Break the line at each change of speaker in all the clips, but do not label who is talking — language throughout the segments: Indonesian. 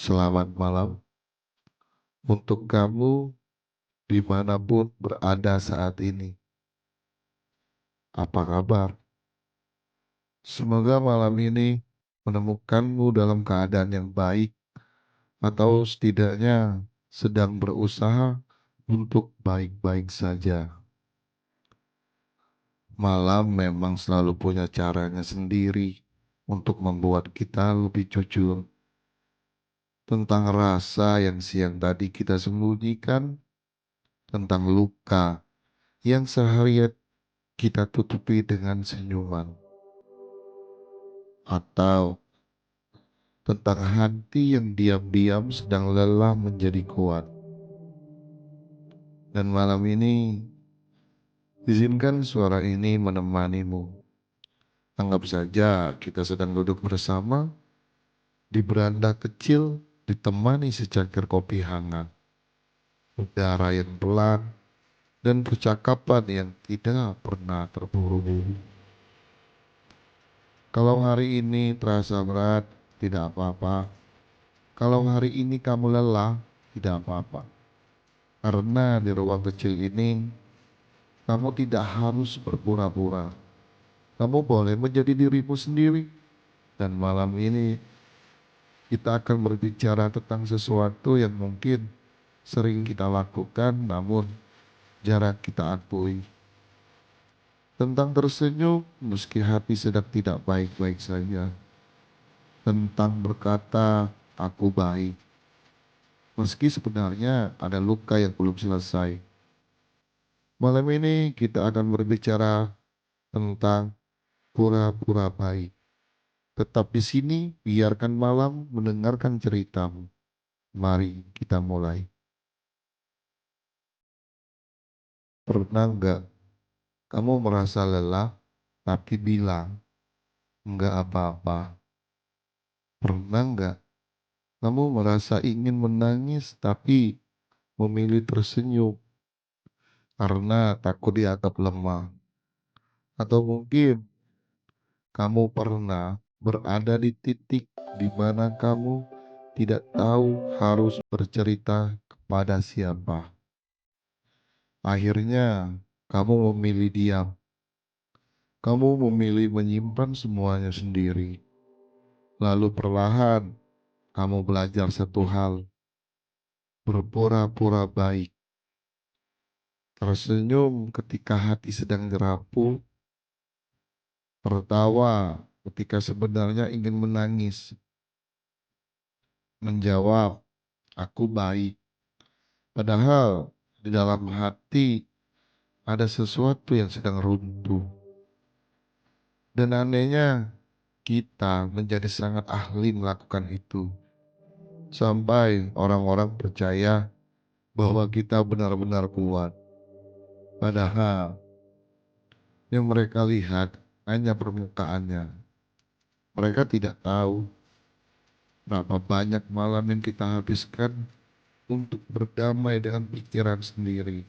Selamat malam untuk kamu dimanapun berada saat ini. Apa kabar? Semoga malam ini menemukanmu dalam keadaan yang baik atau setidaknya sedang berusaha untuk baik-baik saja. Malam memang selalu punya caranya sendiri untuk membuat kita lebih jujur tentang rasa yang siang tadi kita sembunyikan, tentang luka yang seharian kita tutupi dengan senyuman, atau tentang hati yang diam-diam sedang lelah menjadi kuat. Dan malam ini, izinkan suara ini menemanimu. Anggap saja kita sedang duduk bersama di beranda kecil, ditemani secangkir kopi hangat, udara yang pelan, dan percakapan yang tidak pernah terburu-buru. Kalau hari ini terasa berat, tidak apa-apa. Kalau hari ini kamu lelah, tidak apa-apa. Karena di ruang kecil ini, kamu tidak harus berpura-pura. Kamu boleh menjadi dirimu sendiri. Dan malam ini, kita akan berbicara tentang sesuatu yang mungkin sering kita lakukan, namun jarang kita akui. Tentang tersenyum, meski hati sedang tidak baik-baik saja. Tentang berkata, aku baik. Meski sebenarnya ada luka yang belum selesai. Malam ini kita akan berbicara tentang pura-pura baik. Tetap di sini, biarkan malam mendengarkan ceritamu. Mari kita mulai. Pernah nggak kamu merasa lelah tapi bilang nggak apa-apa? Pernah nggak kamu merasa ingin menangis tapi memilih tersenyum karena takut dianggap lemah? Atau mungkin kamu pernah berada di titik di mana kamu tidak tahu harus bercerita kepada siapa. Akhirnya, kamu memilih diam. Kamu memilih menyimpan semuanya sendiri. Lalu perlahan, kamu belajar satu hal, berpura-pura baik. Tersenyum ketika hati sedang rapuh, tertawa ketika sebenarnya ingin menangis, menjawab, aku baik. Padahal di dalam hati ada sesuatu yang sedang runtuh. Dan anehnya, kita menjadi sangat ahli melakukan itu. Sampai orang-orang percaya bahwa kita benar-benar kuat. Padahal yang mereka lihat hanya permukaannya. Mereka tidak tahu berapa banyak malam yang kita habiskan untuk berdamai dengan pikiran sendiri.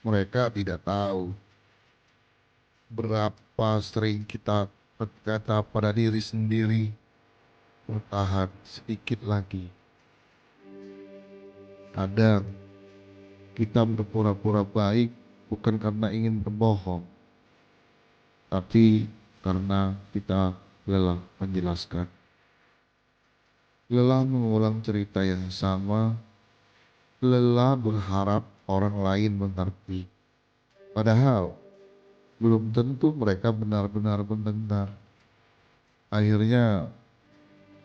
Mereka tidak tahu berapa sering kita berkata pada diri sendiri, bertahan sedikit lagi. Kadang kita berpura-pura baik bukan karena ingin berbohong, tapi karena kita lelah menjelaskan. Lelah mengulang cerita yang sama, lelah berharap orang lain mengerti. Padahal belum tentu mereka benar-benar mendengar. Akhirnya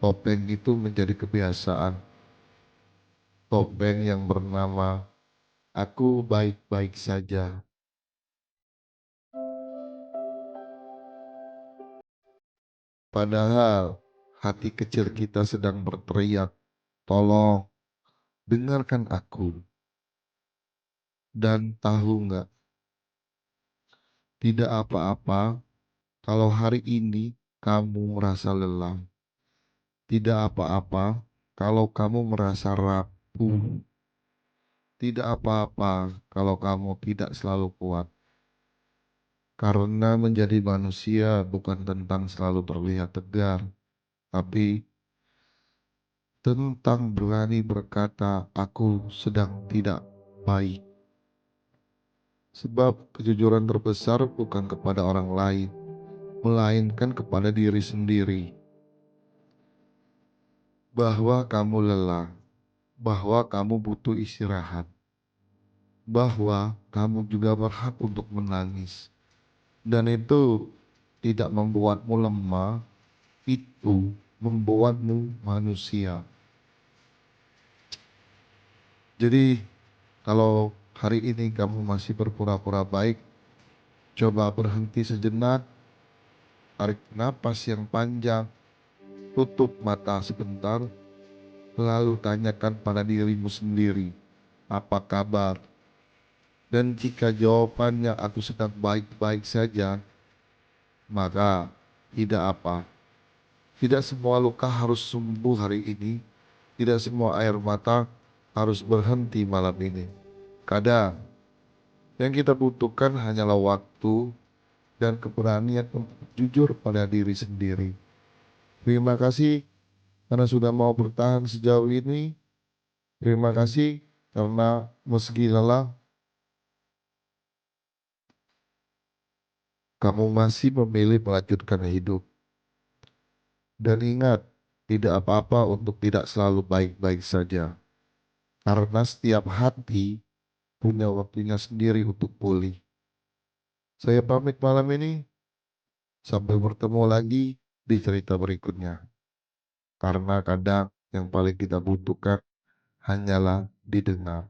topeng itu menjadi kebiasaan. Topeng yang bernama aku baik-baik saja. Padahal hati kecil kita sedang berteriak, tolong dengarkan aku. Dan tahu nggak, tidak apa-apa kalau hari ini kamu merasa lelah. Tidak apa-apa kalau kamu merasa rapuh. Tidak apa-apa kalau kamu tidak selalu kuat. Karena menjadi manusia bukan tentang selalu terlihat tegar, tapi tentang berani berkata, "Aku sedang tidak baik." Sebab kejujuran terbesar bukan kepada orang lain, melainkan kepada diri sendiri, bahwa kamu lelah, bahwa kamu butuh istirahat, bahwa kamu juga berhak untuk menangis, dan itu tidak membuatmu lemah, itu membuatmu manusia. Jadi, kalau hari ini kamu masih berpura-pura baik, coba berhenti sejenak, tarik napas yang panjang, tutup mata sebentar, lalu tanyakan pada dirimu sendiri, apa kabar? Dan jika jawabannya aku sedang baik-baik saja, maka tidak apa. Tidak semua luka harus sembuh hari ini. Tidak semua air mata harus berhenti malam ini. Kadang yang kita butuhkan hanyalah waktu dan keberanian untuk jujur pada diri sendiri. Terima kasih karena sudah mau bertahan sejauh ini. Terima kasih karena meski lelah, kamu masih memilih melanjutkan hidup. Dan ingat, tidak apa-apa untuk tidak selalu baik-baik saja. Karena setiap hati punya waktunya sendiri untuk pulih. Saya pamit malam ini, sampai bertemu lagi di cerita berikutnya. Karena kadang yang paling kita butuhkan hanyalah didengar.